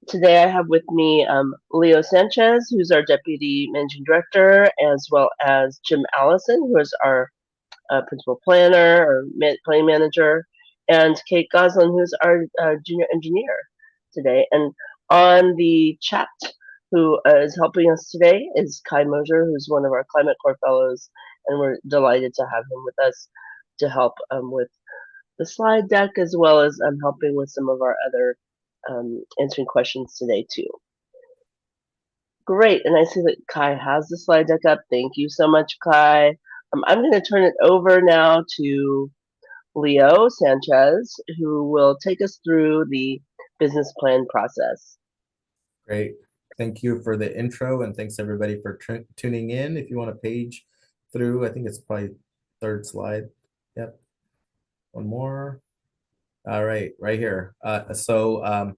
Today I have with me Leo Sanchez, who's our Deputy Managing Director, as well as Jim Allison, who is our Principal Planner or Planning Manager, and Kate Goslin, who's our Junior Engineer today. And on the chat, who is helping us today is Kai Moser, who's one of our Climate Corps Fellows, and we're delighted to have him with us to help with the slide deck as well as helping with some of our other answering questions today too. Great, and I see that Kai has the slide deck up. Thank you so much, Kai. I'm going to turn it over now to Leo Sanchez, who will take us through the business plan process. Great. Thank you for the intro, and thanks everybody for tuning in. If you want to page through, I think it's probably third slide. Yep. One more. All right, right here. So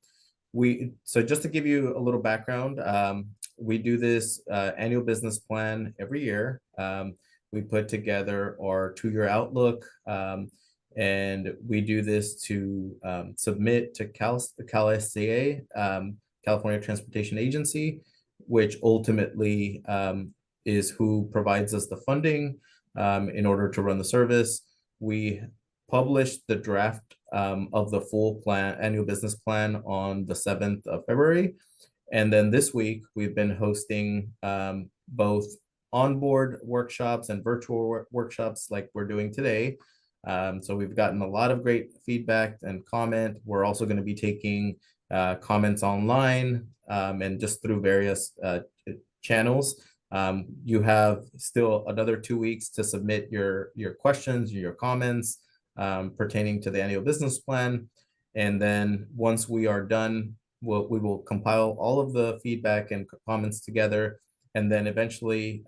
just to give you a little background, we do this annual business plan every year. We put together our 2-year outlook, and we do this to submit to CalSTA, California Transportation Agency, which ultimately is who provides us the funding in order to run the service. We published the draft of the full annual business plan on the 7th of February. And then this week, we've been hosting both onboard workshops and virtual workshops like we're doing today. So we've gotten a lot of great feedback and comment. We're also going to be taking comments online and just through various channels. You have still another 2 weeks to submit your questions, your comments pertaining to the annual business plan. And then once we are done, we will compile all of the feedback and comments together. And then eventually,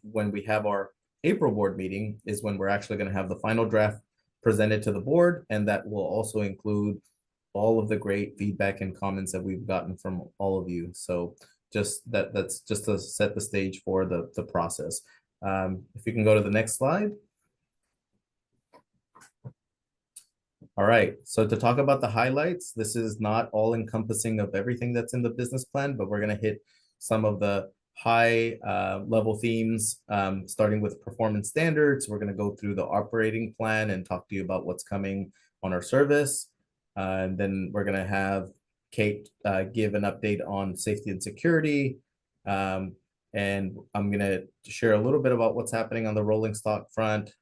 when we have our April board meeting is when we're actually going to have the final draft presented to the board. And that will also include all of the great feedback and comments that we've gotten from all of you. So that's just to set the stage for the process. If you can go to the next slide. All right, so to talk about the highlights, this is not all encompassing of everything that's in the business plan, but we're going to hit some of the high level themes, starting with performance standards. We're going to go through the operating plan and talk to you about what's coming on our service. And then we're going to have Kate give an update on safety and security. And I'm going to share a little bit about what's happening on the rolling stock front.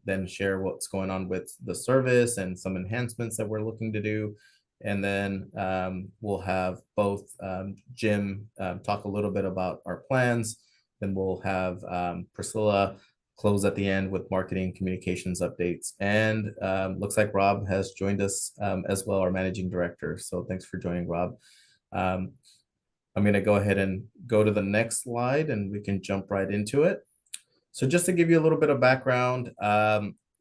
Then share what's going on with the service and some enhancements that we're looking to do. And then we'll have both Jim talk a little bit about our plans. Then we'll have Priscilla close at the end with marketing communications updates. And looks like Rob has joined us as well, our managing director. So thanks for joining, Rob. I'm going to go ahead and go to the next slide and we can jump right into it. So just to give you a little bit of background,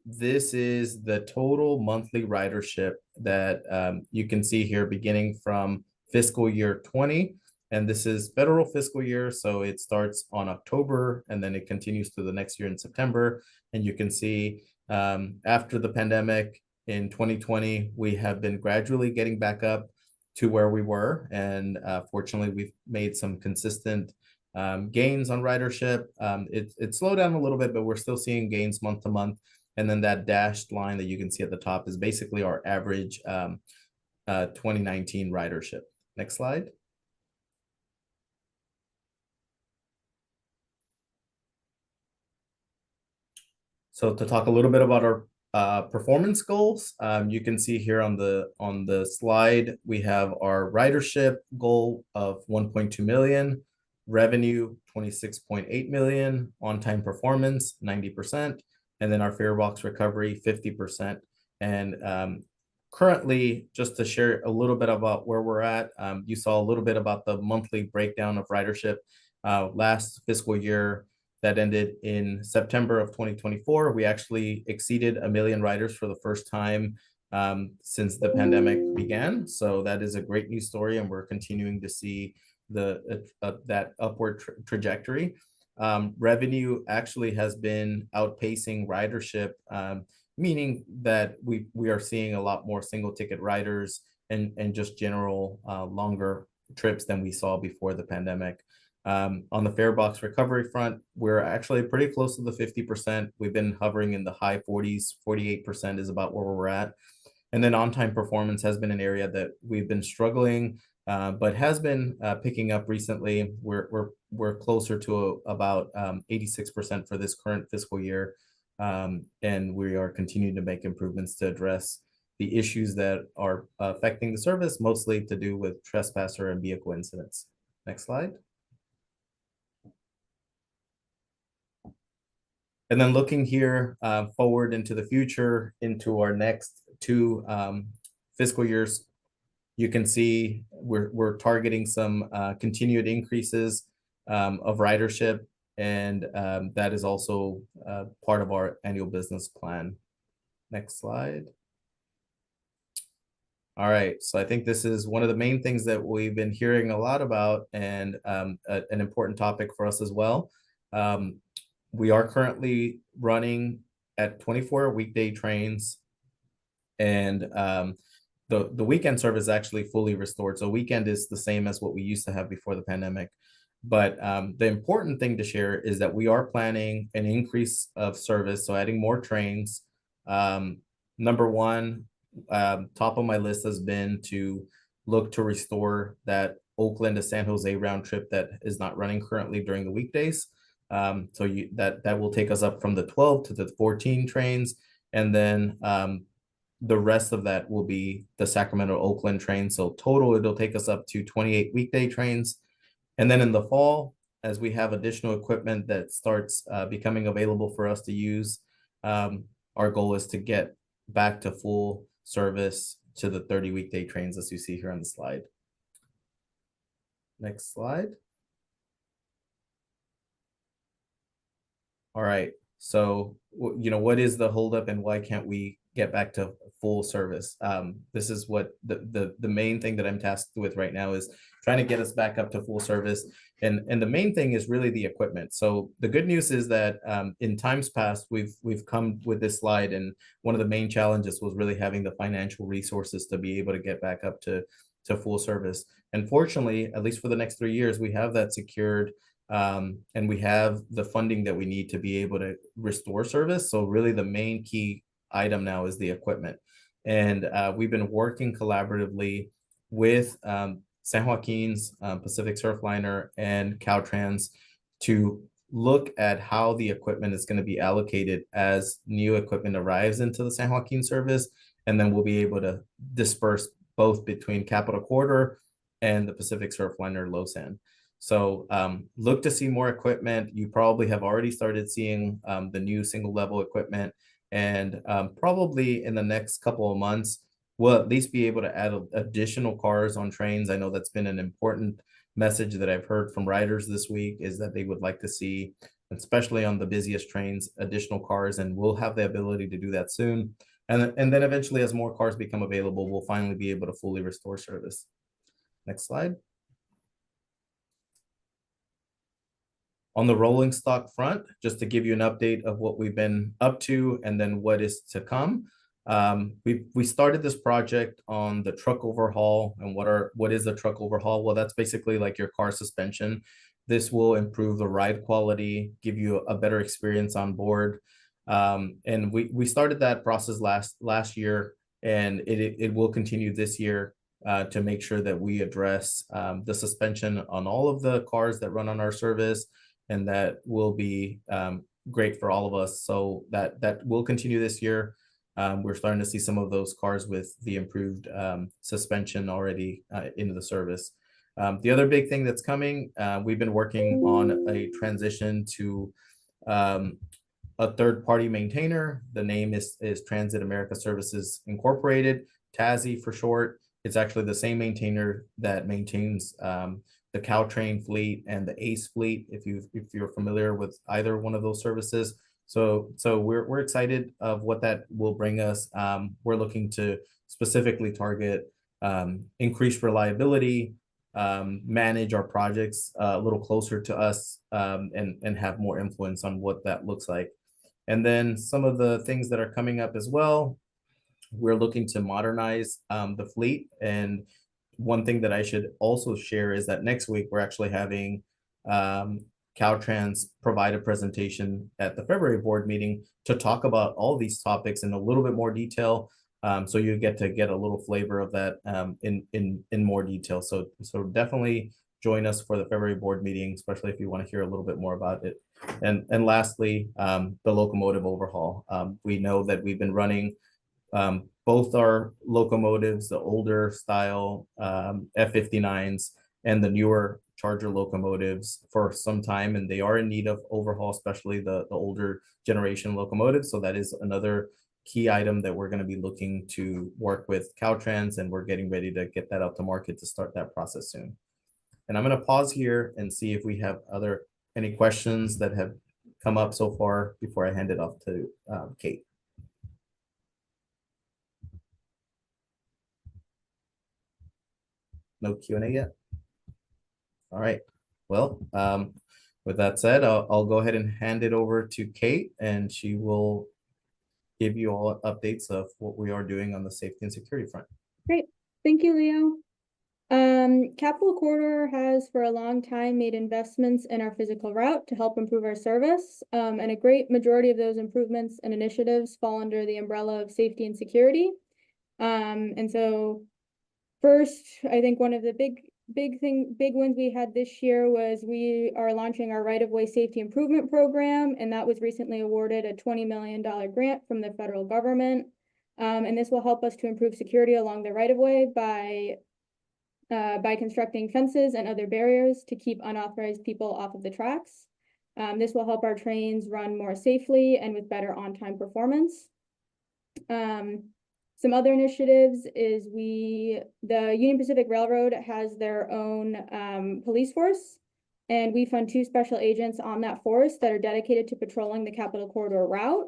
this is the total monthly ridership that you can see here beginning from fiscal year 20. And this is federal fiscal year. So it starts on October and then it continues to the next year in September. And you can see after the pandemic in 2020, we have been gradually getting back up to where we were. And fortunately, we've made some consistent gains on ridership. It slowed down a little bit, but we're still seeing gains month to month. And then that dashed line that you can see at the top is basically our average 2019 ridership. Next slide. So to talk a little bit about our performance goals, you can see here on the slide, we have our ridership goal of 1.2 million. Revenue 26.8 million, on-time performance 90%, and then our fare box recovery 50%. And currently, just to share a little bit about where we're at, you saw a little bit about the monthly breakdown of ridership. Last fiscal year that ended in September of 2024, we actually exceeded 1 million riders for the first time since the pandemic began. So that is a great news story, and we're continuing to see that upward trajectory. Revenue actually has been outpacing ridership, meaning that we are seeing a lot more single ticket riders and just general longer trips than we saw before the pandemic. On the fare box recovery front, we're actually pretty close to the 50%. We've been hovering in the high 40s, 48% is about where we're at. And then on-time performance has been an area that we've been struggling, but has been picking up recently. We're closer to about 86% for this current fiscal year, and we are continuing to make improvements to address the issues that are affecting the service, mostly to do with trespasser and vehicle incidents. Next slide. And then looking here forward into the future, into our next two fiscal years, you can see we're targeting some continued increases of ridership, and that is also part of our annual business plan. Next slide. All right, so I think this is one of the main things that we've been hearing a lot about, and an important topic for us as well. We are currently running at 24 weekday trains, and the weekend service is actually fully restored. So weekend is the same as what we used to have before the pandemic. But the important thing to share is that we are planning an increase of service, so adding more trains. Number one, top of my list has been to look to restore that Oakland to San Jose round trip that is not running currently during the weekdays. So that will take us up from the 12 to the 14 trains, and then the rest of that will be the Sacramento Oakland train. So total, it'll take us up to 28 weekday trains. And then in the fall, as we have additional equipment that starts becoming available for us to use, our goal is to get back to full service to the 30 weekday trains, as you see here on the slide. Next slide. All right, so what is the holdup and why can't we get back to full service? This is what the main thing that I'm tasked with right now is trying to get us back up to full service. And the main thing is really the equipment. So the good news is that in times past, we've come with this slide, and one of the main challenges was really having the financial resources to be able to get back up to full service. And fortunately, at least for the next 3 years, we have that secured. And we have the funding that we need to be able to restore service. So really the main key item now is the equipment. And we've been working collaboratively with San Joaquin's Pacific Surfliner and Caltrans to look at how the equipment is going to be allocated as new equipment arrives into the San Joaquin service. And then we'll be able to disperse both between Capital Corridor and the Pacific Surfliner LoSan. So look to see more equipment. You probably have already started seeing the new single level equipment, and probably in the next couple of months, we'll at least be able to add additional cars on trains. I know that's been an important message that I've heard from riders this week, is that they would like to see, especially on the busiest trains, additional cars, and we'll have the ability to do that soon. And then eventually, as more cars become available, we'll finally be able to fully restore service. Next slide. On the rolling stock front, just to give you an update of what we've been up to and then what is to come. We started this project on the truck overhaul. And what is the truck overhaul? Well, that's basically like your car suspension. This will improve the ride quality, give you a better experience on board. And we started that process last year, and it will continue this year to make sure that we address the suspension on all of the cars that run on our service. And that will be great for all of us. So that will continue this year. We're starting to see some of those cars with the improved suspension already into the service. The other big thing that's coming, we've been working on a transition to a third-party maintainer. The name is Transit America Services Incorporated, TASI for short. It's actually the same maintainer that maintains the Caltrain fleet and the ACE fleet, if you're familiar with either one of those services. So we're excited of what that will bring us. We're looking to specifically target increased reliability, manage our projects a little closer to us, and have more influence on what that looks like. And then some of the things that are coming up as well. we're looking to modernize the fleet. And one thing that I should also share is that next week we're actually having Caltrans provide a presentation at the February board meeting to talk about all these topics in a little bit more detail. So you get to get a little flavor of that in more detail. So definitely join us for the February board meeting, especially if you want to hear a little bit more about it. And lastly, the locomotive overhaul. We know that we've been running both our locomotives, the older style F-59s and the newer Charger locomotives for some time, and they are in need of overhaul, especially the older generation locomotives. So that is another key item that we're going to be looking to work with Caltrans, and we're getting ready to get that out to market to start that process soon. And I'm going to pause here and see if we have any questions that have come up so far before I hand it off to Kate. No Q&A yet? All right. Well, with that said, I'll go ahead and hand it over to Kate, and she will give you all updates of what we are doing on the safety and security front. Great. Thank you, Leo. Capital Corridor has for a long time made investments in our physical route to help improve our service. And a great majority of those improvements and initiatives fall under the umbrella of safety and security. And so first, I think one of the big wins we had this year was we are launching our right-of-way safety improvement program, and that was recently awarded a $20 million grant from the federal government. And this will help us to improve security along the right-of-way by constructing fences and other barriers to keep unauthorized people off of the tracks. This will help our trains run more safely and with better on-time performance. Some other initiatives is the Union Pacific Railroad has their own police force, and we fund 2 special agents on that force that are dedicated to patrolling the Capital Corridor route.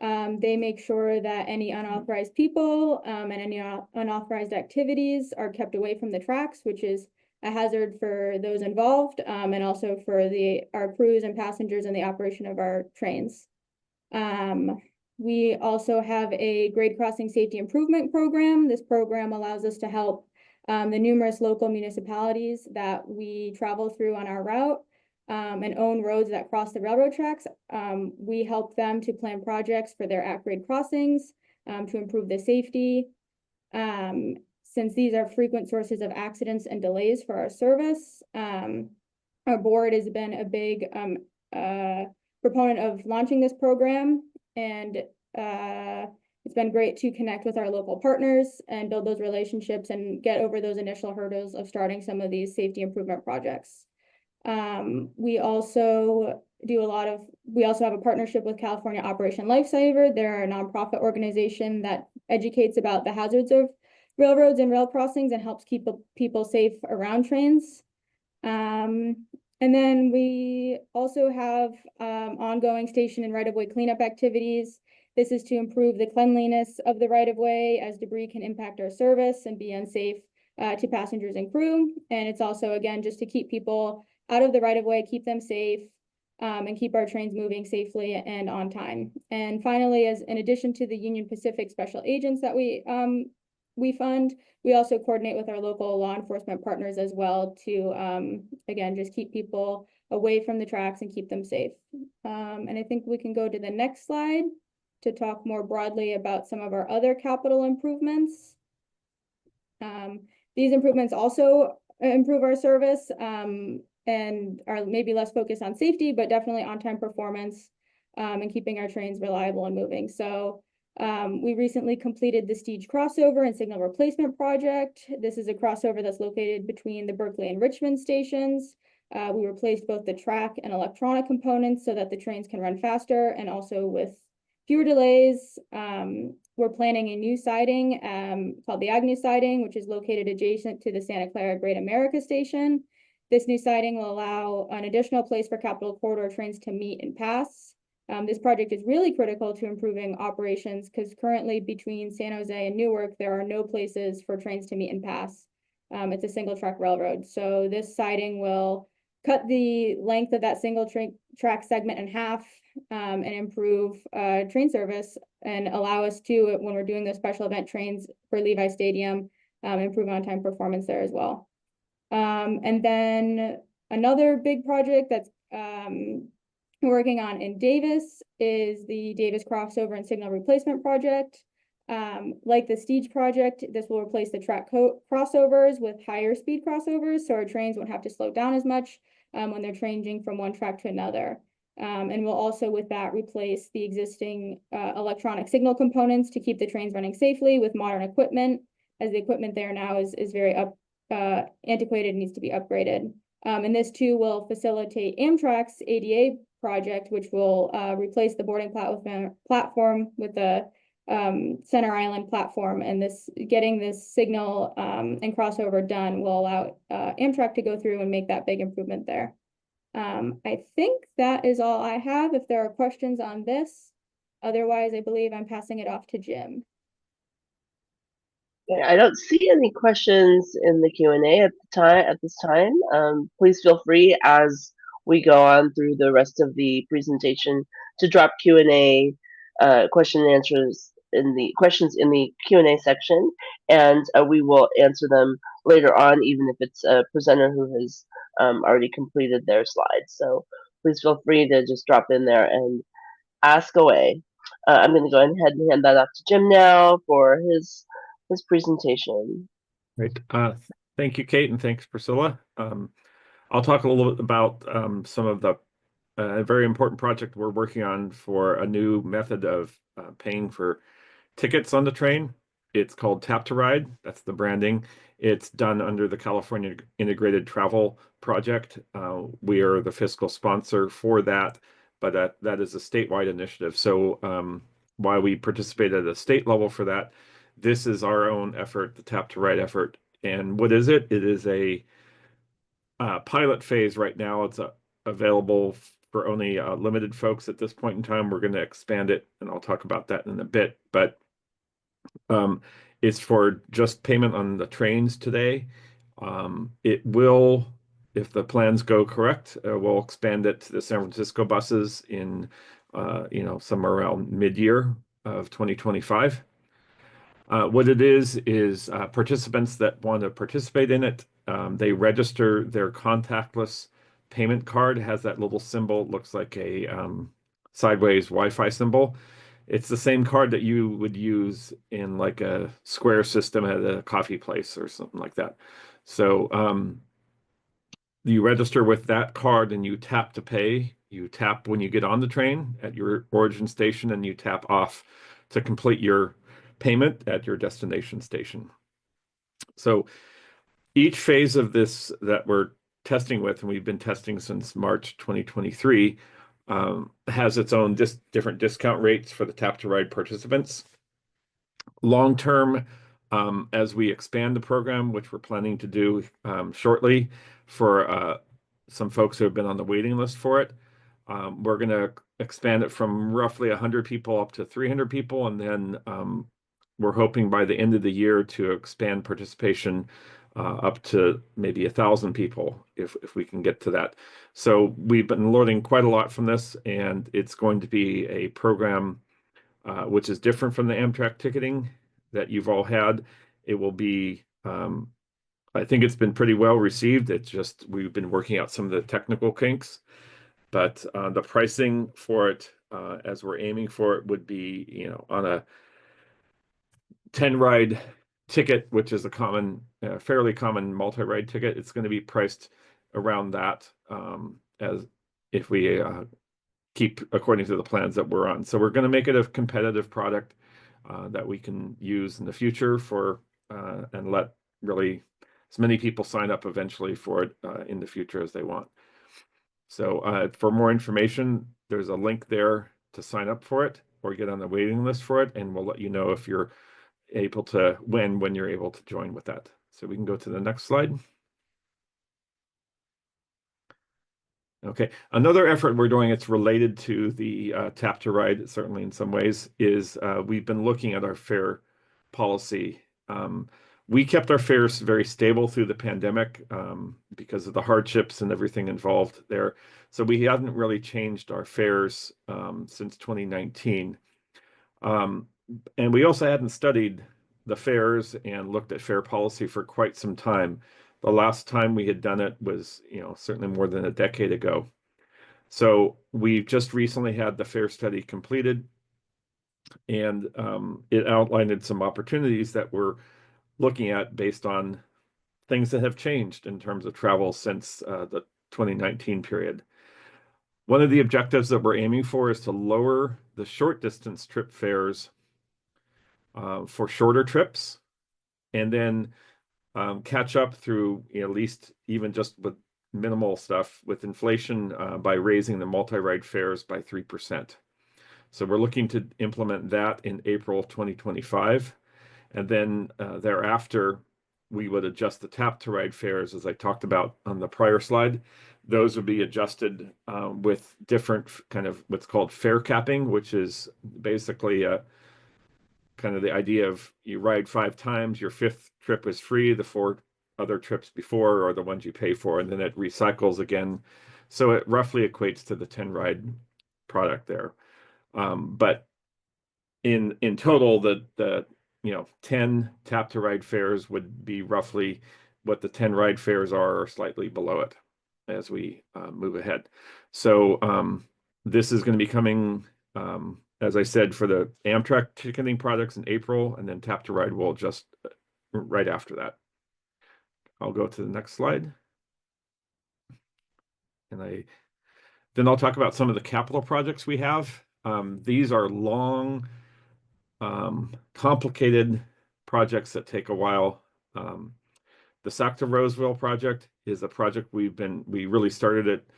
They make sure that any unauthorized people and any unauthorized activities are kept away from the tracks, which is a hazard for those involved and also for our crews and passengers in the operation of our trains. We also have a grade crossing safety improvement program. This program allows us to help the numerous local municipalities that we travel through on our route and own roads that cross the railroad tracks. We help them to plan projects for their at-grade crossings to improve the safety. Since these are frequent sources of accidents and delays for our service, our board has been a big proponent of launching this program, and it's been great to connect with our local partners and build those relationships and get over those initial hurdles of starting some of these safety improvement projects. We also have a partnership with California Operation Lifesaver. They're a nonprofit organization that educates about the hazards of railroads and rail crossings and helps keep people safe around trains. And then we also have ongoing station and right-of-way cleanup activities. This is to improve the cleanliness of the right-of-way, as debris can impact our service and be unsafe to passengers and crew. And it's also, again, just to keep people out of the right-of-way, keep them safe, and keep our trains moving safely and on time. And finally, in addition to the Union Pacific special agents that we fund, we also coordinate with our local law enforcement partners as well to, again, just keep people away from the tracks and keep them safe. And I think we can go to the next slide to talk more broadly about some of our other capital improvements. These improvements also improve our service and are maybe less focused on safety, but definitely on-time performance and keeping our trains reliable and moving. So we recently completed the Steege crossover and signal replacement project. This is a crossover that's located between the Berkeley and Richmond stations. We replaced both the track and electronic components so that the trains can run faster and also with fewer delays. We're planning a new siding called the Agnew siding, which is located adjacent to the Santa Clara Great America station. This new siding will allow an additional place for Capital Corridor trains to meet and pass. This project is really critical to improving operations because currently between San Jose and Newark, there are no places for trains to meet and pass. It's a single track railroad. So this siding will cut the length of that single track segment in half, and improve train service and allow us to, when we're doing those special event trains for Levi Stadium, improve on-time performance there as well. And then another big project that's we're working on in Davis is the Davis crossover and signal replacement project. Like the Stige project, this will replace the track crossovers with higher speed crossovers, so our trains won't have to slow down as much when they're changing from one track to another. And we'll also, with that, replace the existing electronic signal components to keep the trains running safely with modern equipment, as the equipment there now is very antiquated and needs to be upgraded. And this too will facilitate Amtrak's ADA project, which will replace the boarding platform with the Center Island platform, and getting this signal and crossover done will allow Amtrak to go through and make that big improvement there. I think that is all I have. If there are questions on this, otherwise I believe I'm passing it off to Jim. Okay, I don't see any questions in the Q&A at this time. Please feel free as we go on through the rest of the presentation to drop Q&A question and answers in the questions in the Q&A section, and we will answer them later on, even if it's a presenter who has already completed their slides. So please feel free to just drop in there and ask away. I'm going to go ahead and hand that off to Jim now for his presentation. Great. Thank you, Kate, and thanks, Priscilla. I'll talk a little bit about some of the very important project we're working on for a new method of paying for tickets on the train. It's called Tap to Ride. That's the branding. It's done under the California Integrated Travel Project. We are the fiscal sponsor for that, but that is a statewide initiative. So while we participate at a state level for that, this is our own effort, the Tap to Ride effort. And what is it? It is a pilot phase right now. It's available for only limited folks at this point in time. We're going to expand it, and I'll talk about that in a bit. But it's for just payment on the trains today. It will, if the plans go correct, we'll expand it to the San Francisco buses in, somewhere around mid-year of 2025. What it is participants that want to participate in it, they register their contactless payment card. It has that little symbol, looks like a sideways Wi-Fi symbol. It's the same card that you would use in like a Square system at a coffee place or something like that. So you register with that card and you tap to pay. You tap when you get on the train at your origin station, and you tap off to complete your payment at your destination station. So each phase of this that we're testing with, and we've been testing since March 2023, has its own different discount rates for the Tap to Ride participants. Long term, as we expand the program, which we're planning to do shortly for some folks who have been on the waiting list for it, we're going to expand it from roughly 100 people up to 300 people, and then we're hoping by the end of the year to expand participation up to maybe 1,000 people if we can get to that. So we've been learning quite a lot from this, and it's going to be a program which is different from the Amtrak ticketing that you've all had. It will be, I think it's been pretty well received. It's just we've been working out some of the technical kinks, but the pricing for it, as we're aiming for it, would be, on a 10-ride ticket, which is a common, fairly common multi-ride ticket. It's going to be priced around that as if we keep according to the plans that we're on. So we're going to make it a competitive product that we can use in the future for and let really as many people sign up eventually for it in the future as they want. So for more information, there's a link there to sign up for it or get on the waiting list for it, and we'll let you know if you're able to when you're able to join with that. So we can go to the next slide. Okay, another effort we're doing, it's related to the Tap to Ride, certainly in some ways, is we've been looking at our fare policy. we kept our fares very stable through the pandemic because of the hardships and everything involved there. So we hadn't really changed our fares since 2019. And we also hadn't studied the fares and looked at fare policy for quite some time. The last time we had done it was, certainly more than a decade ago. So we've just recently had the fare study completed, and it outlined some opportunities that we're looking at based on things that have changed in terms of travel since the 2019 period. One of the objectives that we're aiming for is to lower the short distance trip fares for shorter trips, and then catch up through at least even just with minimal stuff with inflation by raising the multi-ride fares by 3%. So we're looking to implement that in April 2025. And then thereafter, we would adjust the tap to ride fares, as I talked about on the prior slide. Those would be adjusted with different kind of what's called fare capping, which is basically kind of the idea of you ride 5 times, your 5th trip is free, the 4 other trips before are the ones you pay for, and then it recycles again. So it roughly equates to the 10 ride product there. But in total, the 10 tap to ride fares would be roughly what the 10 ride fares are, or slightly below it as we move ahead. So this is going to be coming, as I said, for the Amtrak ticketing products in April, and then tap to ride will just right after that. I'll go to the next slide. And then I'll talk about some of the capital projects we have. These are long, complicated projects that take a while. The Sac to Roseville project is a project we really started it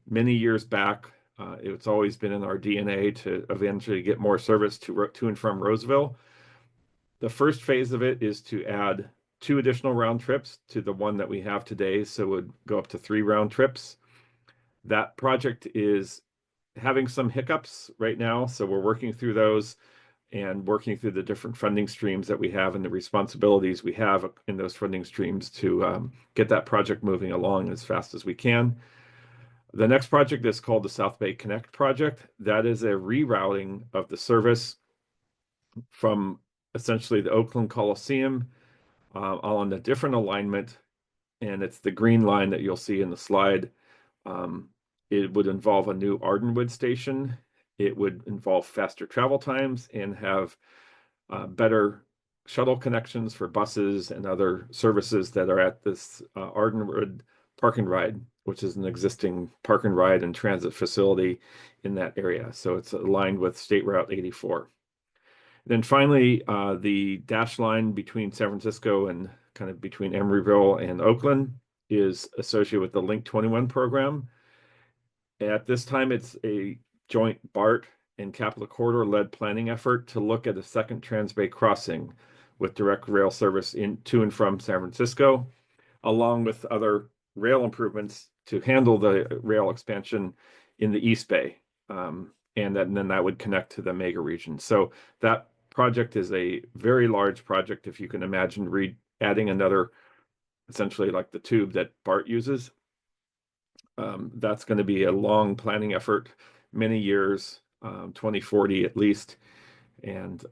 many years back. It's always been in our DNA to eventually get more service to and from Roseville. The first phase of it is to add 2 additional round trips to the one that we have today, so it would go up to 3 round trips. That project is having some hiccups right now, so we're working through those and working through the different funding streams that we have and the responsibilities we have in those funding streams to get that project moving along as fast as we can. The next project is called the South Bay Connect project. That is a rerouting of the service from essentially the Oakland Coliseum on a different alignment, and it's the green line that you'll see in the slide. It would involve a new Ardenwood station. It would involve faster travel times and have better shuttle connections for buses and other services that are at this Ardenwood Park and Ride, which is an existing park and ride and transit facility in that area. So it's aligned with State Route 84. Then finally, the dash line between San Francisco and kind of between Emeryville and Oakland is associated with the Link 21 program. At this time, it's a joint BART and Capital Corridor led planning effort to look at a second Transbay crossing with direct rail service to and from San Francisco, along with other rail improvements to handle the rail expansion in the East Bay. And then that would connect to the mega region. So that project is a very large project. If you can imagine adding another, essentially like the tube that BART uses, that's going to be a long planning effort, many years, 2040 at least. And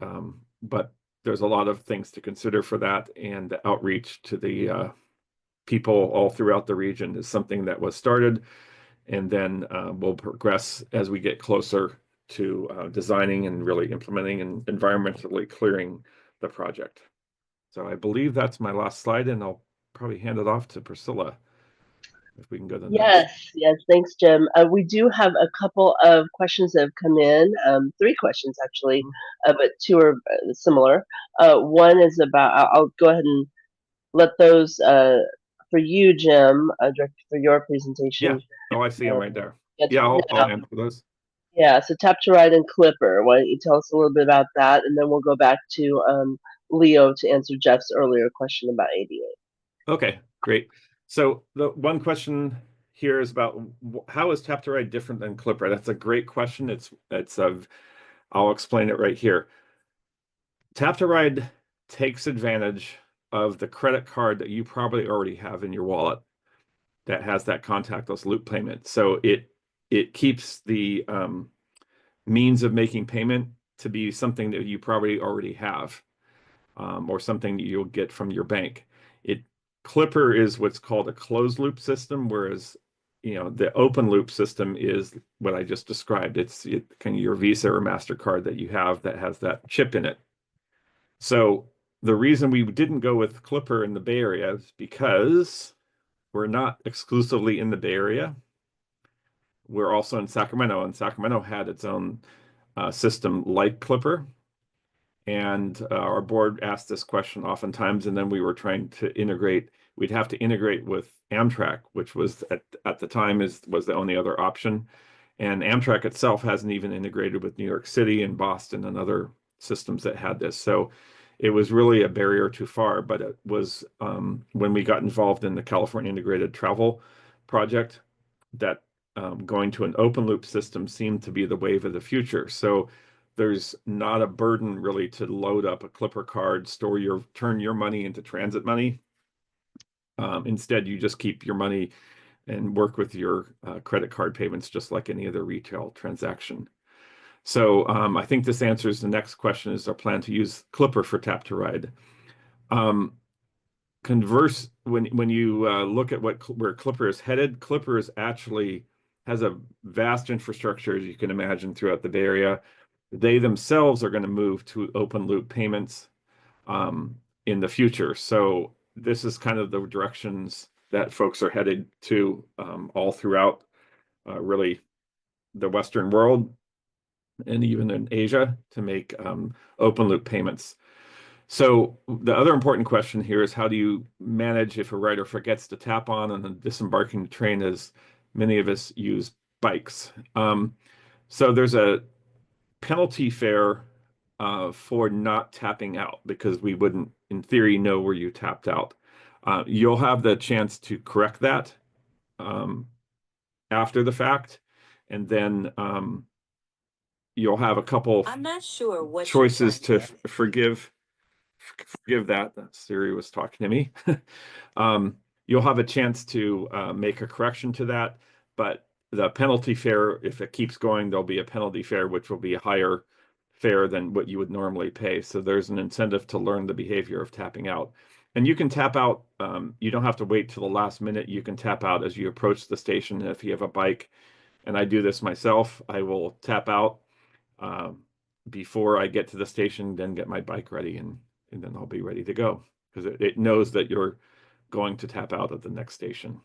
but there's a lot of things to consider for that, and the outreach to the people all throughout the region is something that was started, and then we'll progress as we get closer to designing and really implementing and environmentally clearing the project. So I believe that's my last slide, and I'll probably hand it off to Priscilla. If we can go to the next. Yes, thanks, Jim. We do have a couple of questions that have come in, 3 questions actually, but 2 are similar. One is about, I'll go ahead and let those for you, Jim, direct for your presentation. Yeah. Oh, I see them right there. Yeah, I'll answer those. Yeah, so Tap to Ride and Clipper. Why don't you tell us a little bit about that, and then we'll go back to Leo to answer Jeff's earlier question about ADA. Okay, great. So the one question here is about how is Tap to Ride different than Clipper? That's a great question. I'll explain it right here. Tap to Ride takes advantage of the credit card that you probably already have in your wallet that has that contactless loop payment. So it keeps the means of making payment to be something that you probably already have, or something that you'll get from your bank. Clipper is what's called a closed loop system, whereas the open loop system is what I just described. It's kind of your Visa or MasterCard that you have that has that chip in it. So the reason we didn't go with Clipper in the Bay Area is because we're not exclusively in the Bay Area. We're also in Sacramento, and Sacramento had its own system like Clipper. And our board asked this question oftentimes, and then we were trying to integrate. We'd have to integrate with Amtrak, which was at the time was the only other option. And Amtrak itself hasn't even integrated with New York City and Boston and other systems that had this. So it was really a barrier too far. But it was when we got involved in the California Integrated Travel Project that going to an open loop system seemed to be the wave of the future. So there's not a burden really to load up a Clipper card, turn your money into transit money. Instead, you just keep your money and work with your credit card payments just like any other retail transaction. So I think this answers the next question: is our plan to use Clipper for Tap to Ride? Converse, when you look at where Clipper is headed, Clipper is actually has a vast infrastructure, as you can imagine, throughout the Bay Area. They themselves are going to move to open loop payments in the future. So this is kind of the directions that folks are headed to all throughout really the Western world and even in Asia to make open loop payments. So the other important question here is, how do you manage if a rider forgets to tap on and then disembarking the train, as many of us use bikes? So there's a penalty fare for not tapping out, because we wouldn't, in theory, know where you tapped out. You'll have the chance to correct that after the fact, and then you'll have a couple I'm not sure what choices to you're trying to forgive that. Siri was talking to me. You'll have a chance to make a correction to that, but the penalty fare, if it keeps going, there'll be a penalty fare, which will be a higher fare than what you would normally pay. So there's an incentive to learn the behavior of tapping out. And you can tap out, you don't have to wait till the last minute. You can tap out as you approach the station. If you have a bike, and I do this myself, I will tap out before I get to the station, then get my bike ready, and then I'll be ready to go, because it knows that you're going to tap out at the next station.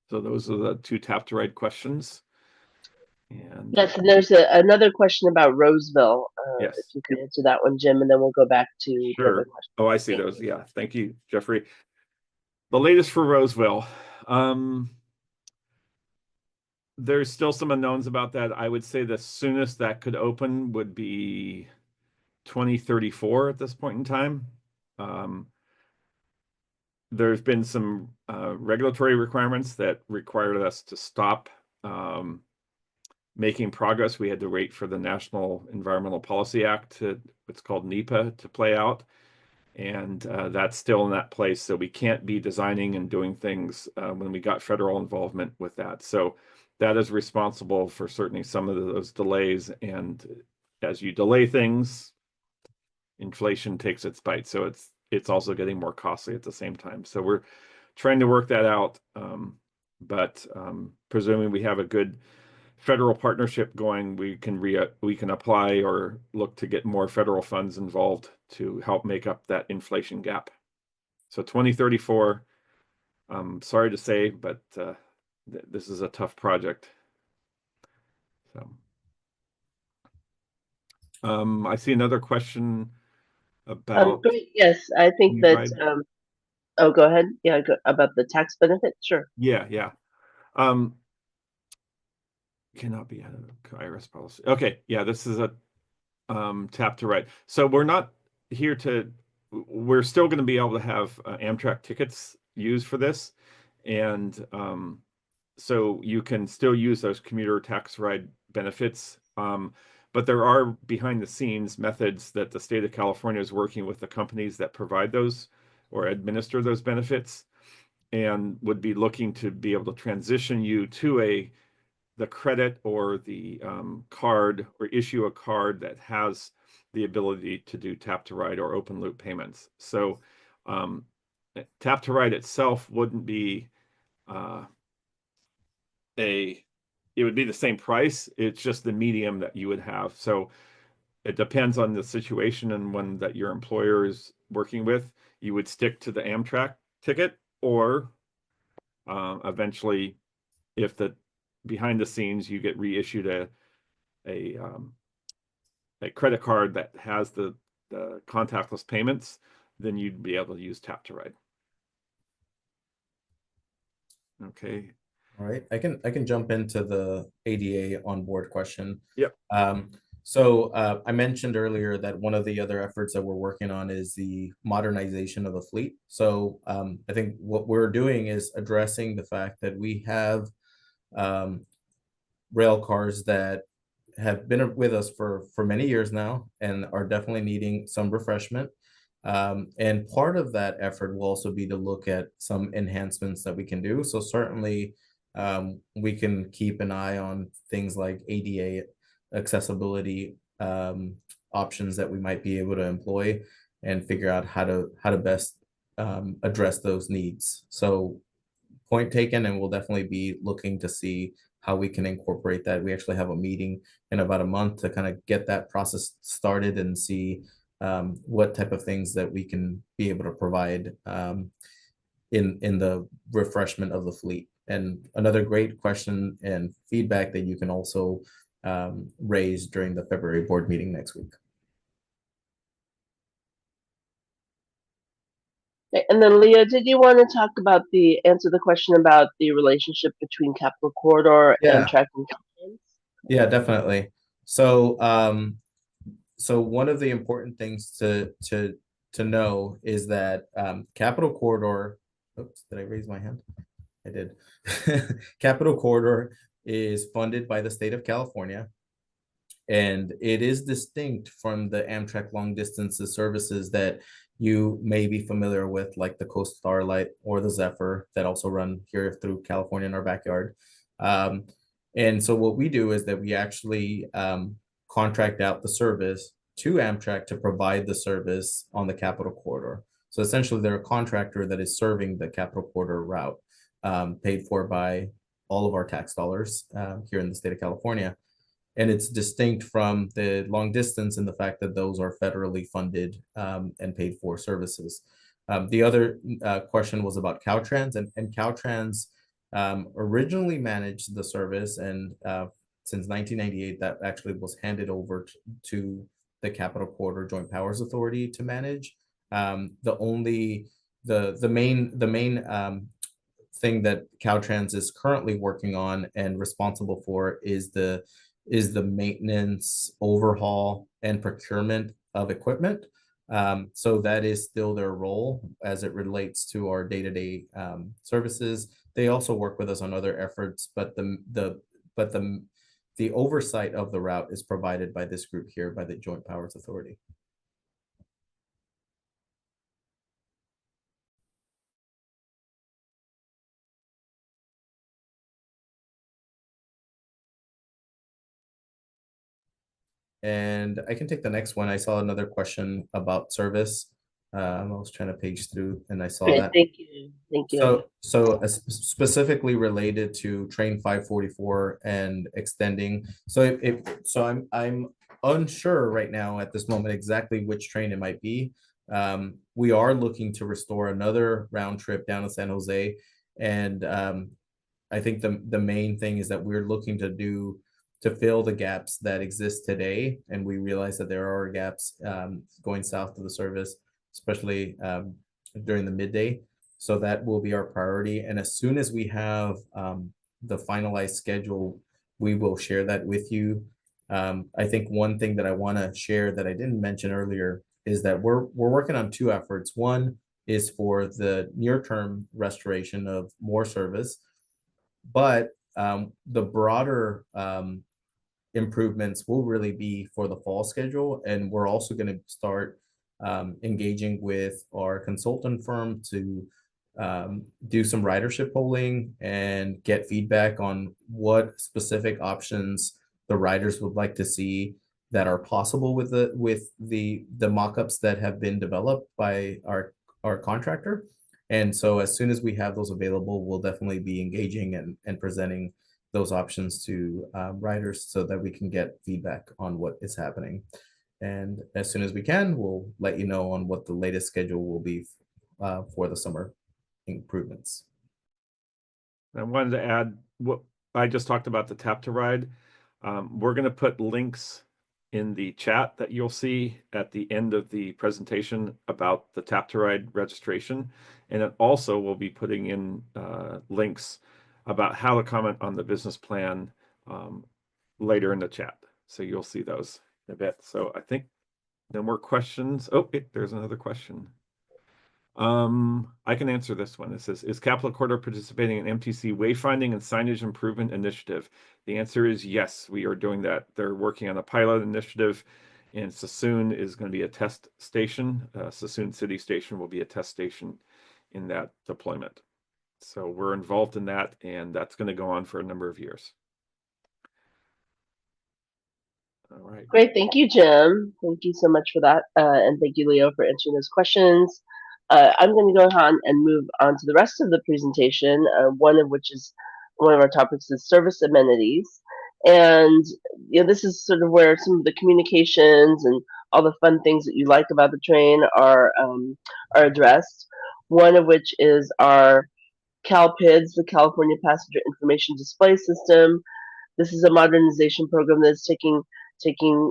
So those are the two Tap to Ride questions. And Yes, and there's another question about Roseville. Yes. If you could answer that one, Jim, and then we'll go back to the Sure. other question. Oh, I see Thank those. Yeah. Thank you, Jeffrey. The latest for Roseville. There's still some unknowns about that. I would say the soonest that could open would be 2034 at this point in time. There's been some regulatory requirements that required us to stop making progress. We had to wait for the National Environmental Policy Act, what's called NEPA, to play out. And that's still in that place. So we can't be designing and doing things when we got federal involvement with that. So that is responsible for certainly some of those delays. And as you delay things, inflation takes its bite. So it's also getting more costly at the same time. So we're trying to work that out. But presuming we have a good federal partnership going, we can apply or look to get more federal funds involved to help make up that inflation gap. So 2034, sorry to say, but this is a tough project. So I see another question about great. Yes, I think New that. Ride. Oh, go ahead. Yeah, about the tax benefit. Sure. Yeah. Cannot be out of IRS policy. Okay, yeah, this is a Tap to Ride. So we're not here to. We're still going to be able to have Amtrak tickets used for this, and so you can still use those commuter tax ride benefits. but there are behind the scenes methods that the state of California is working with the companies that provide those or administer those benefits, and would be looking to be able to transition you to the credit or the card, or issue a card that has the ability to do tap to ride or open loop payments. So tap to ride itself wouldn't be it would be the same price. It's just the medium that you would have. So it depends on the situation and one that your employer is working with. You would stick to the Amtrak ticket, or eventually, if the behind the scenes you get reissued a credit card that has the contactless payments, then you'd be able to use tap to ride. Okay. All right, I can jump into the ADA on board question. Yep. So I mentioned earlier that one of the other efforts that we're working on is the modernization of the fleet. So I think what we're doing is addressing the fact that we have rail cars that have been with us for many years now and are definitely needing some refreshment. And part of that effort will also be to look at some enhancements that we can do. So certainly we can keep an eye on things like ADA accessibility options that we might be able to employ, and figure out how to best address those needs. So point taken, and we'll definitely be looking to see how we can incorporate that. We actually have a meeting in about a month to kind of get that process started and see what type of things that we can be able to provide in the refreshment of the fleet. And another great question and feedback that you can also raise during the February board meeting next week. Okay, and then Leah, did you want to talk about answer the question about the relationship between Capital Corridor and tracking Caltrans? Yeah, definitely. So so one of the important things to know is that Capital Corridor, oops, did I raise my hand? I did. Capital Corridor is funded by the state of California, and it is distinct from the Amtrak long distance services that you may be familiar with, like the Coast Starlight or the Zephyr, that also run here through California in our backyard. And so what we do is that we actually contract out the service to Amtrak to provide the service on the Capital Corridor. So essentially, they're a contractor that is serving the Capital Corridor route, paid for by all of our tax dollars here in the state of California. And it's distinct from the long distance in the fact that those are federally funded and paid for services. The other question was about Caltrans, and Caltrans originally managed the service, and since 1998, that actually was handed over to the Capital Corridor Joint Powers Authority to manage. The main thing that Caltrans is currently working on and responsible for is the maintenance, overhaul, and procurement of equipment. So that is still their role as it relates to our day-to-day services. They also work with us on other efforts, but the oversight of the route is provided by this group here, by the Joint Powers Authority. And I can take the next one. I saw another question about service. I was trying to page through and I saw that. Thank you. Thank you. So specifically related to Train 544 and extending. So I'm unsure right now at this moment exactly which train it might be. We are looking to restore another round trip down to San Jose, and I think the main thing is that we're looking to fill the gaps that exist today, and we realize that there are gaps going south of the service, especially during the midday. So that will be our priority. And as soon as we have the finalized schedule, we will share that with you. I think one thing that I want to share that I didn't mention earlier is that we're working on two efforts. One is for the near-term restoration of more service, but the broader improvements will really be for the fall schedule. And we're also going to start engaging with our consultant firm to do some ridership polling and get feedback on what specific options the riders would like to see that are possible with the mock-ups that have been developed by our contractor. And so as soon as we have those available, we'll definitely be engaging and presenting those options to riders so that we can get feedback on what is happening. And as soon as we can, we'll let you know on what the latest schedule will be for the summer improvements. I wanted to add what I just talked about, the Tap to Ride. We're going to put links in the chat that you'll see at the end of the presentation about the Tap to Ride registration. And it also will be putting in links about how to comment on the business plan later in the chat. So you'll see those in a bit. So I think no more questions. Oh, there's another question. I can answer this one. It says, is Capital Corridor participating in MTC wayfinding and signage improvement initiative? The answer is yes, we are doing that. They're working on a pilot initiative, and Sassoon is going to be a test station. Sassoon City Station will be a test station in that deployment. So we're involved in that, and that's going to go on for a number of years. All right. Great. Thank you, Jim. Thank you so much for that. And thank you, Leo, for answering those questions. I'm going to go on and move on to the rest of the presentation, one of our topics is service amenities. And this is sort of where some of the communications and all the fun things that you like about the train are addressed. One of which is our CalPIDS, the California Passenger Information Display System. This is a modernization program that's taking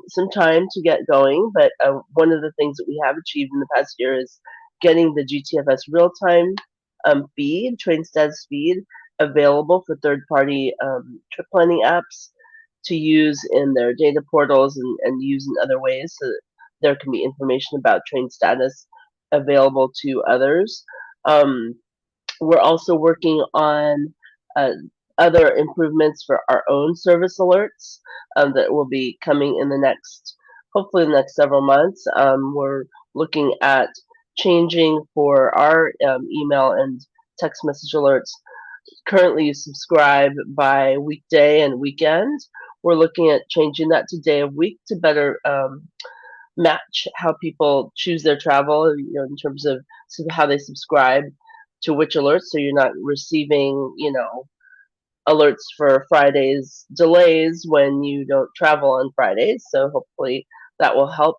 some time to get going, but one of the things that we have achieved in the past year is getting the GTFS real-time feed, train status feed, available for third-party trip planning apps to use in their data portals and use in other ways so that there can be information about train status available to others. We're also working on other improvements for our own service alerts that will be coming in hopefully the next several months. We're looking at changing for our email and text message alerts. Currently you subscribe by weekday and weekend. We're looking at changing that to day of week to better match how people choose their travel, in terms of how they subscribe to which alerts, so you're not receiving, alerts for Fridays delays when you don't travel on Fridays. So hopefully that will help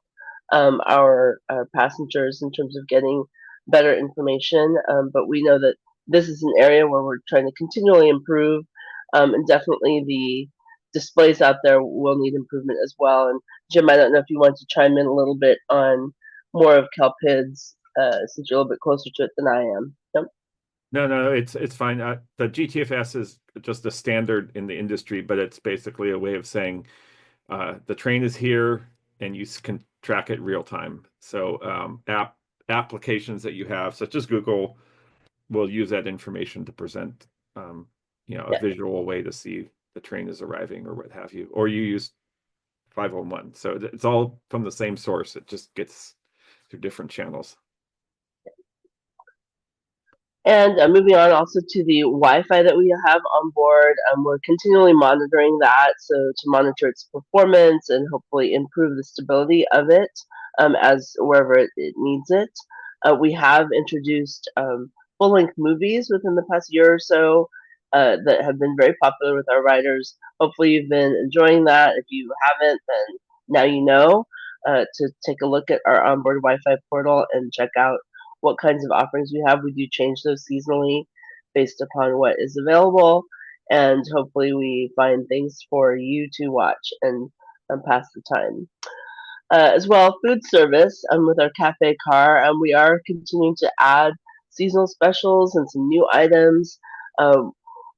our passengers in terms of getting better information. But we know that this is an area where we're trying to continually improve, and definitely the displays out there will need improvement as well. And Jim, I don't know if you want to chime in a little bit on more of CalPIDS, since you're a little bit closer to it than I am. Yep. No, it's fine. The GTFS is just a standard in the industry, but it's basically a way of saying the train is here and you can track it real time. So applications that you have, such as Google, will use that information to present a visual way to see the train is arriving or what have you. Or you use 501. So it's all from the same source. It just gets through different channels. And moving on also to the Wi-Fi that we have on board, we're continually monitoring that, so to monitor its performance and hopefully improve the stability of it as wherever it needs it. We have introduced full-length movies within the past year or so that have been very popular with our riders. Hopefully you've been enjoying that. If you haven't, then now you know to take a look at our onboard Wi-Fi portal and check out what kinds of offerings we have. We do change those seasonally based upon what is available, and hopefully we find things for you to watch and pass the time. As well, food service with our cafe car, we are continuing to add seasonal specials and some new items.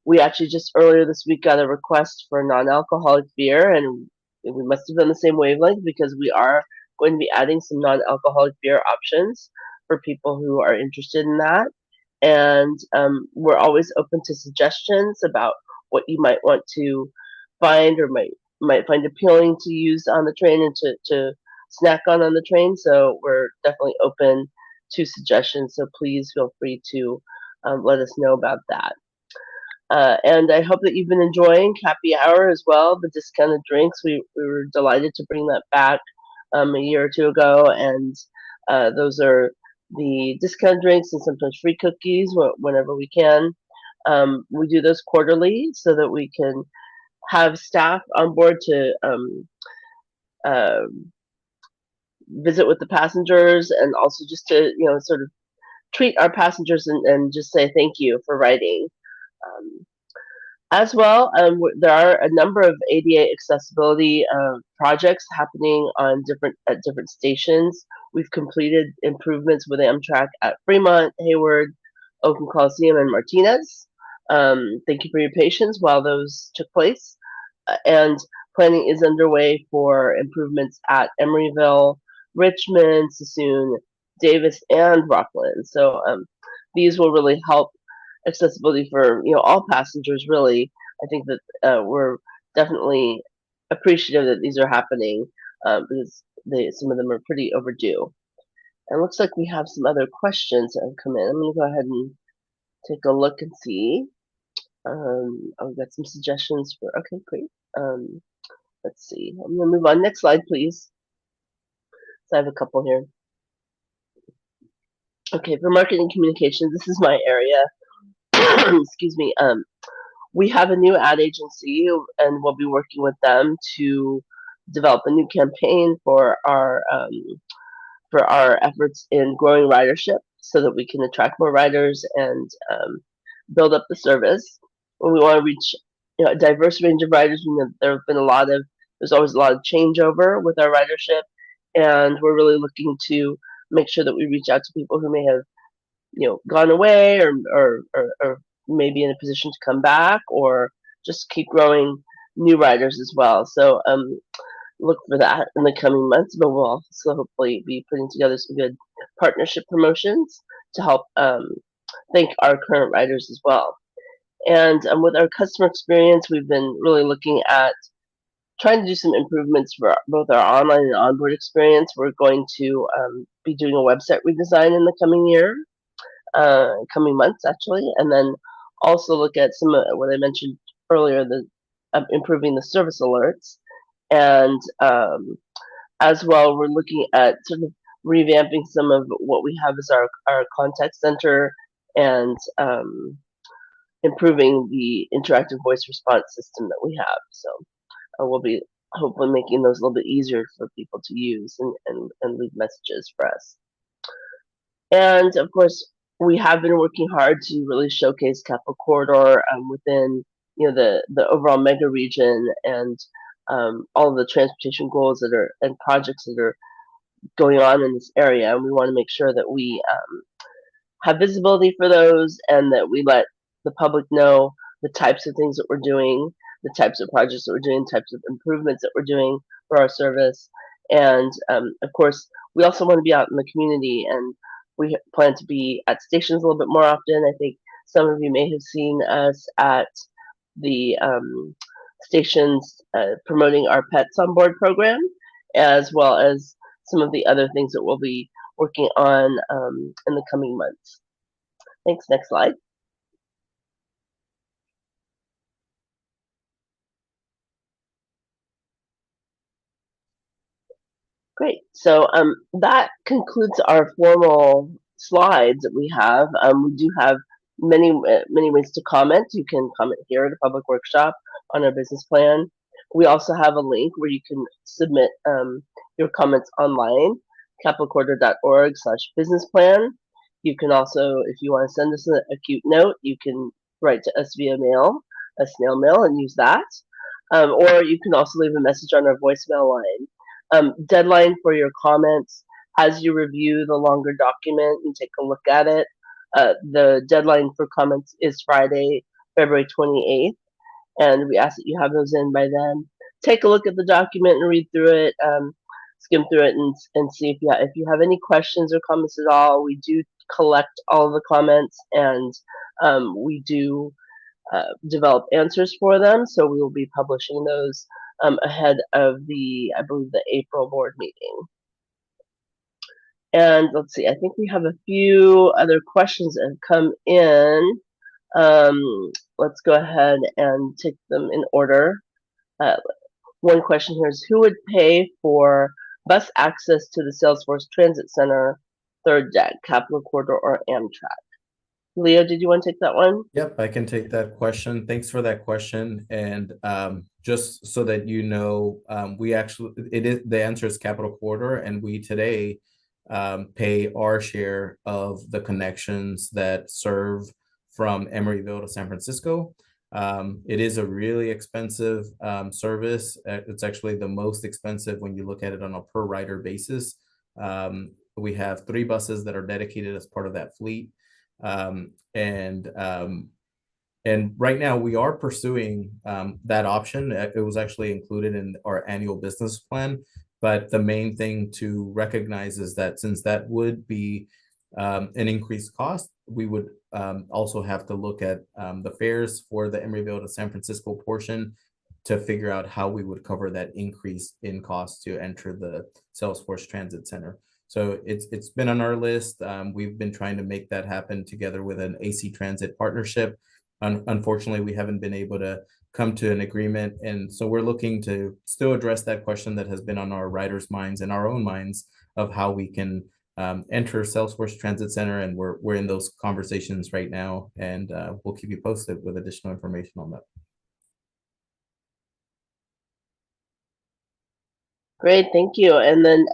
We actually just earlier this week got a request for non-alcoholic beer, and we must have done the same wavelength because we are going to be adding some non-alcoholic beer options for people who are interested in that. And we're always open to suggestions about what you might want to find or might might find appealing to use on the train and to snack on the train. So we're definitely open to suggestions. So please feel free to let us know about that. And I hope that you've been enjoying Happy Hour as well, the discounted drinks. We were delighted to bring that back a year or two ago, and those are the discounted drinks and sometimes free cookies whenever we can. We do those quarterly so that we can have staff on board to uh, visit with the passengers, and also just to sort of treat our passengers and just say thank you for riding. Um, as well, there are a number of ADA accessibility projects happening at different stations. We've completed improvements with Amtrak at Fremont, Hayward, Oakland Coliseum, and Martinez. Thank you for your patience while those took place. And planning is underway for improvements at Emeryville, Richmond, Sassoon, Davis, and Rockland. So these will really help accessibility for all passengers. Really, I think that we're definitely appreciative that these are happening because some of them are pretty overdue. And it looks like we have some other questions that have come in. I'm going to go ahead and take a look and see. I've got some suggestions for. Okay, great. Let's see. I'm going to move on. Next slide, please. So I have a couple here. Okay, for marketing communications, this is my area. Excuse me. We have a new ad agency, and we'll be working with them to develop a new campaign for our efforts in growing ridership, so that we can attract more riders and build up the service. When we want to reach a diverse range of riders, there's always a lot of changeover with our ridership, and we're really looking to make sure that we reach out to people who may have gone away or maybe in a position to come back, or just keep growing new riders as well. So look for that in the coming months, but we'll also hopefully be putting together some good partnership promotions to help thank our current riders as well. And with our customer experience, we've been really looking at trying to do some improvements for both our online and onboard experience. We're going to be doing a website redesign in the coming months actually, and then also look at some of what I mentioned earlier, the improving the service alerts, and as well we're looking at sort of revamping some of what we have as our contact center, and improving the interactive voice response system that we have. So we'll be hopefully making those a little bit easier for people to use and leave messages for us. And of course, we have been working hard to really showcase Capital Corridor within the overall mega region, and all of the transportation goals and projects that are going on in this area. And we want to make sure that we have visibility for those, and that we let the public know the types of things that we're doing, the types of projects that we're doing, types of improvements that we're doing for our service. And of course, we also want to be out in the community, and we plan to be at stations a little bit more often. I think some of you may have seen us at the stations promoting our Pets on Board program, as well as some of the other things that we'll be working on in the coming months. Thanks. Next slide. Great. So that concludes our formal slides that we have. We do have many ways to comment. You can comment here at a public workshop on our business plan. We also have a link where you can submit your comments online, capitalcorridor.org/businessplan. You can also, if you want to send us a cute note, you can write to us via mail, a snail mail, and use that. Or you can also leave a message on our voicemail line. Deadline for your comments as you review the longer document and take a look at it. The deadline for comments is Friday, February 28th, and we ask that you have those in by then. Take a look at the document and read through it, skim through it, and see if you have any questions or comments at all. We do collect all of the comments, and we do develop answers for them, so we will be publishing those ahead of I believe, the April board meeting. And let's see, I think we have a few other questions that have come in. Let's go ahead and take them in order. One question here is, who would pay for bus access to the Salesforce Transit Center third deck, Capital Corridor or Amtrak? Leo, did you want to take that one? Yep, I can take that question. Thanks for that question. And just so that you know, we actually, the answer is Capital Corridor, and we today pay our share of the connections that serve from Emeryville to San Francisco. It is a really expensive service. It's actually the most expensive when you look at it on a per rider basis. We have 3 buses that are dedicated as part of that fleet. And right now we are pursuing that option. It was actually included in our annual business plan. But the main thing to recognize is that since that would be an increased cost, we would also have to look at the fares for the Emeryville to San Francisco portion to figure out how we would cover that increase in cost to enter the Salesforce Transit Center. So it's been on our list. We've been trying to make that happen together with an AC Transit partnership. Unfortunately, we haven't been able to come to an agreement. And so we're looking to still address that question that has been on our riders' minds and our own minds of how we can enter Salesforce Transit Center. And we're in those conversations right now. And we'll keep you posted with additional information on that. Great, thank you. And then,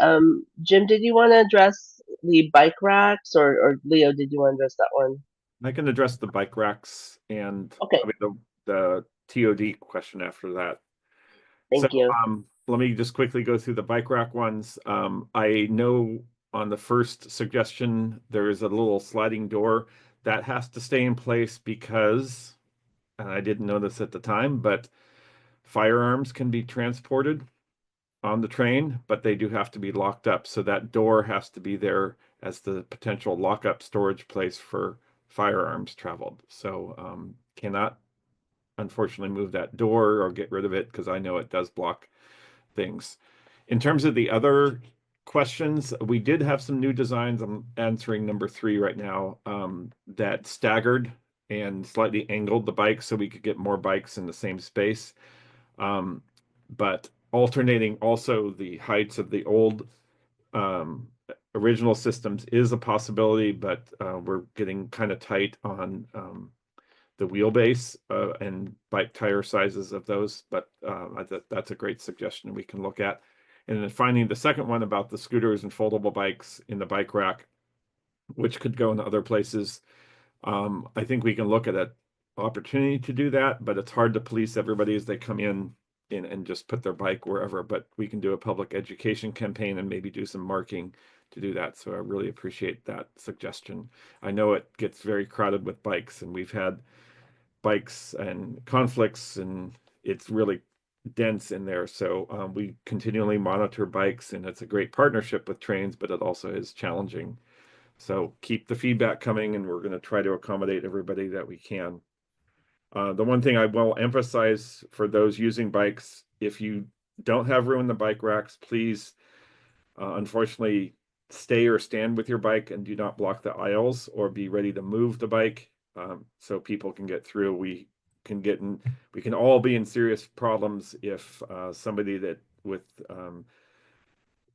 Jim, did you want to address the bike racks, or Leo, did you want to address that one? I can address the bike racks and Okay. the TOD question after that. Thank you. Let me just quickly go through the bike rack ones. I know on the first suggestion, there is a little sliding door that has to stay in place because, and I didn't know this at the time, but firearms can be transported on the train, but they do have to be locked up. So that door has to be there as the potential lockup storage place for firearms traveled. So cannot unfortunately move that door or get rid of it because I know it does block things. In terms of the other questions, we did have some new designs. I'm answering number 3 right now, that staggered and slightly angled the bikes so we could get more bikes in the same space. But alternating also the heights of the old original systems is a possibility, but we're getting kind of tight on the wheelbase and bike tire sizes of those, but that's a great suggestion we can look at. And then finding the second one about the scooters and foldable bikes in the bike rack, which could go in other places. I think we can look at an opportunity to do that, but it's hard to police everybody as they come in and just put their bike wherever. But we can do a public education campaign and maybe do some marking to do that. So I really appreciate that suggestion. I know it gets very crowded with bikes, and we've had bikes and conflicts, and it's really dense in there. So we continually monitor bikes, and it's a great partnership with trains, but it also is challenging. So keep the feedback coming, and we're going to try to accommodate everybody that we can. The one thing I will emphasize for those using bikes, if you don't have room in the bike racks, please, unfortunately, stay or stand with your bike and do not block the aisles, or be ready to move the bike so people can get through. We can all be in serious problems if somebody that with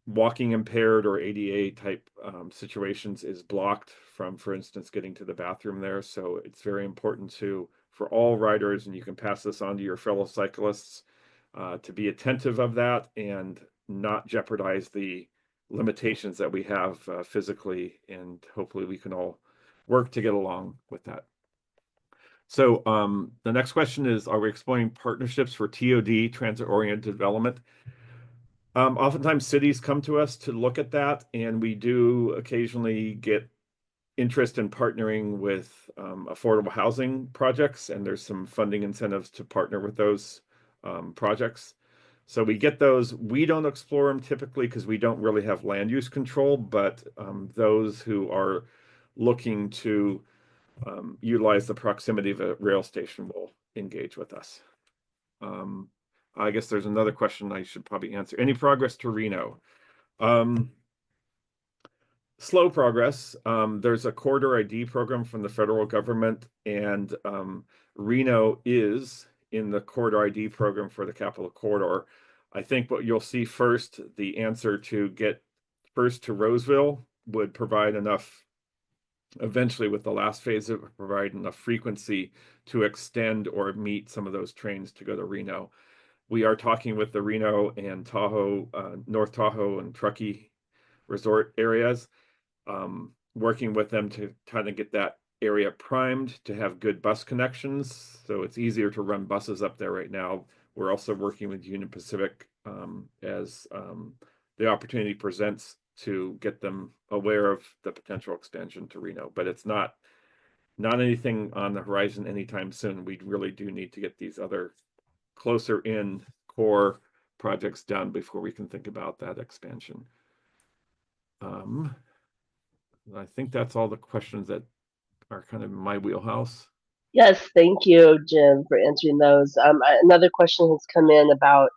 walking impaired or ADA type situations is blocked from, for instance, getting to the bathroom there. So it's very important for all riders, and you can pass this on to your fellow cyclists, to be attentive of that and not jeopardize the limitations that we have physically, and hopefully we can all work to get along with that. So the next question is, are we exploring partnerships for TOD, transit-oriented development? Oftentimes cities come to us to look at that, and we do occasionally get interest in partnering with affordable housing projects, and there's some funding incentives to partner with those projects. So we get those. We don't explore them typically because we don't really have land use control, but those who are looking to utilize the proximity of a rail station will engage with us. I guess there's another question I should probably answer. Any progress to Reno? Slow progress. There's a corridor ID program from the federal government, and Reno is in the corridor ID program for the Capital Corridor. I think what you'll see first, the answer to get first to Roseville would provide enough, eventually with the last phase, it would provide enough frequency to extend or meet some of those trains to go to Reno. We are talking with the Reno and Tahoe, North Tahoe and Truckee resort areas, working with them to kind of get that area primed to have good bus connections. So it's easier to run buses up there right now. We're also working with Union Pacific as the opportunity presents to get them aware of the potential extension to Reno, but it's not anything on the horizon anytime soon. We really do need to get these other closer in core projects done before we can think about that expansion. I think that's all the questions that are kind of in my wheelhouse. Yes, thank you, Jim, for answering those. Another question has come in about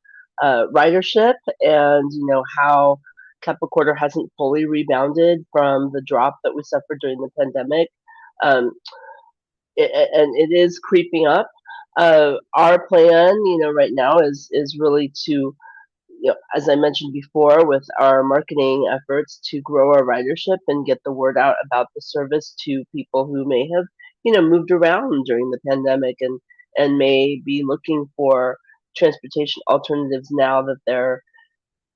ridership and how Capital Corridor hasn't fully rebounded from the drop that we suffered during the pandemic, and it is creeping up. Our plan, right now is really to, as I mentioned before, with our marketing efforts to grow our ridership and get the word out about the service to people who may have, moved around during the pandemic and may be looking for transportation alternatives now that they're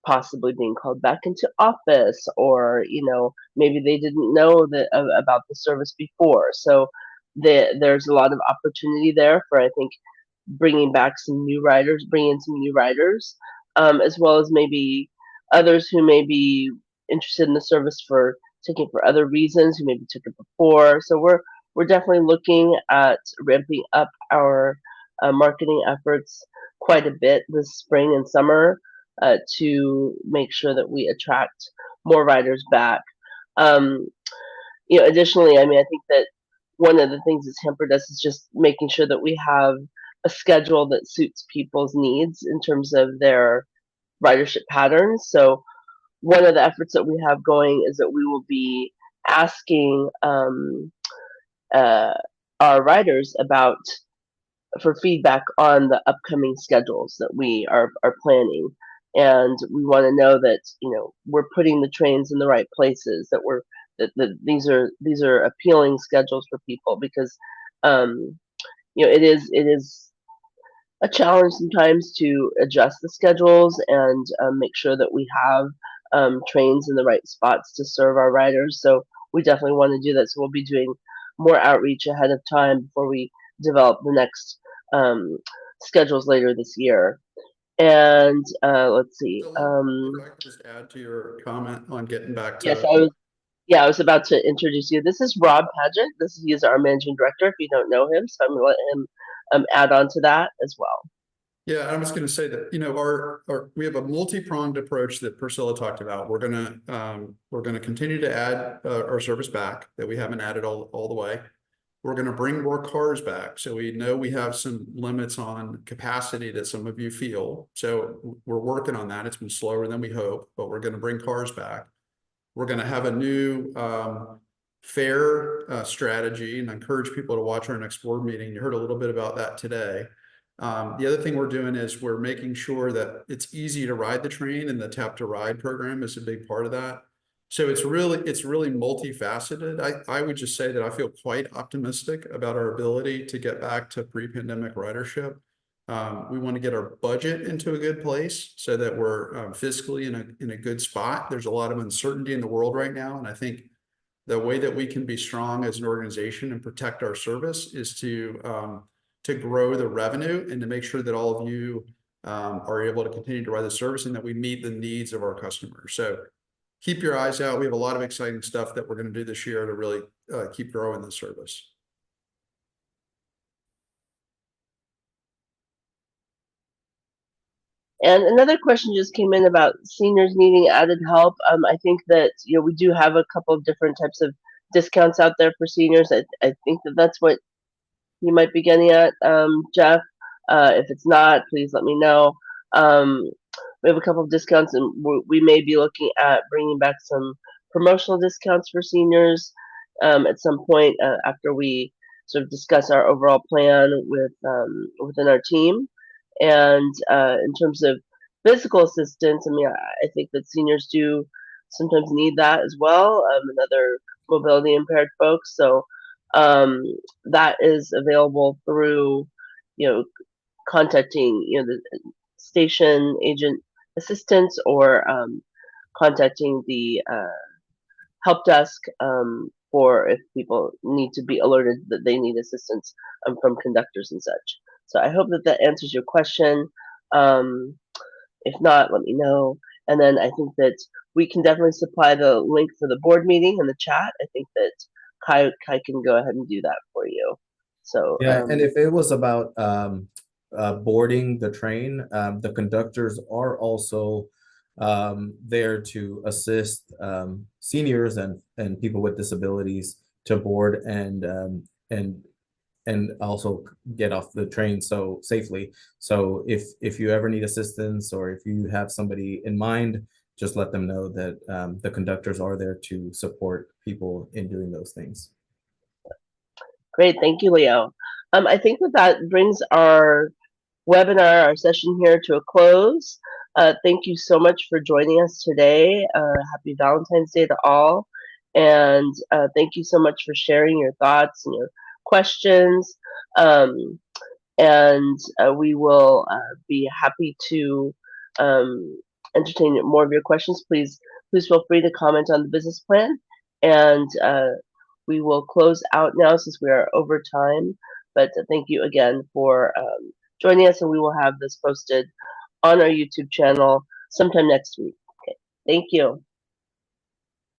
possibly being called back into office, or maybe they didn't know that about the service before. So there's a lot of opportunity there for, I think, bringing some new riders, as well as maybe others who may be interested in the service for taking it for other reasons, who maybe took it before. So we're definitely looking at ramping up our marketing efforts quite a bit this spring and summer to make sure that we attract more riders back. Additionally, I mean, I think that one of the things that's hampered us is just making sure that we have a schedule that suits people's needs in terms of their ridership patterns. So one of the efforts that we have going is that we will be asking our riders for feedback on the upcoming schedules that we are planning. And we want to know that we're putting the trains in the right places, that these are appealing schedules for people, because it is a challenge sometimes to adjust the schedules and make sure that we have trains in the right spots to serve our riders. So we definitely want to do that. So we'll be doing more outreach ahead of time before we develop the next schedules later this year. And let's see. If I could just add to your comment on getting back to. Yes, I was about to introduce you. This is Rob Paget. He is our managing director, if you don't know him. So I'm going to let him add on to that as well. Yeah, I was going to say that we have a multi-pronged approach that Priscilla talked about. We're going to continue to add our service back that we haven't added all the way. We're going to bring more cars back. So we know we have some limits on capacity that some of you feel. So we're working on that. It's been slower than we hoped, but we're going to bring cars back. We're going to have a new fare strategy, and I encourage people to watch our next board meeting. You heard a little bit about that today. The other thing we're doing is we're making sure that it's easy to ride the train, and the Tap to Ride program is a big part of that. So it's really multifaceted. I would just say that I feel quite optimistic about our ability to get back to pre-pandemic ridership. We want to get our budget into a good place so that we're fiscally in a good spot. There's a lot of uncertainty in the world right now, and I think the way that we can be strong as an organization and protect our service is to grow the revenue and to make sure that all of you are able to continue to ride the service and that we meet the needs of our customers. So keep your eyes out. We have a lot of exciting stuff that we're going to do this year to really keep growing the service. And another question just came in about seniors needing added help. I think that we do have a couple of different types of discounts out there for seniors. I think that's what you might be getting at, Jeff. If it's not, please let me know. We have a couple of discounts, and we may be looking at bringing back some promotional discounts for seniors at some point after we sort of discuss our overall plan with within our team. And in terms of physical assistance, I mean, I think that seniors do sometimes need that as well, and other mobility impaired folks. So that is available through, you know, contacting, you know, the station agent assistants, or contacting the help desk for if people need to be alerted that they need assistance from conductors and such. So I hope that that answers your question. Um, if not, let me know. And then I think that we can definitely supply the link for the board meeting in the chat. I think that Kai can go ahead and do that for you. So Yeah, and if it was about boarding the train, the conductors are also there to assist seniors and people with disabilities to board and also get off the train so safely. So if you ever need assistance, or if you have somebody in mind, just let them know that the conductors are there to support people in doing those things. great, thank you, Leo. I think that that brings our webinar, our session here to a close. Thank you so much for joining us today. Happy Valentine's Day to all. And thank you so much for sharing your thoughts and your questions. And we will be happy to entertain more of your questions. Please feel free to comment on the business plan. And we will close out now since we are over time. But thank you again for joining us, and we will have this posted on our YouTube channel sometime next week. Okay, thank you.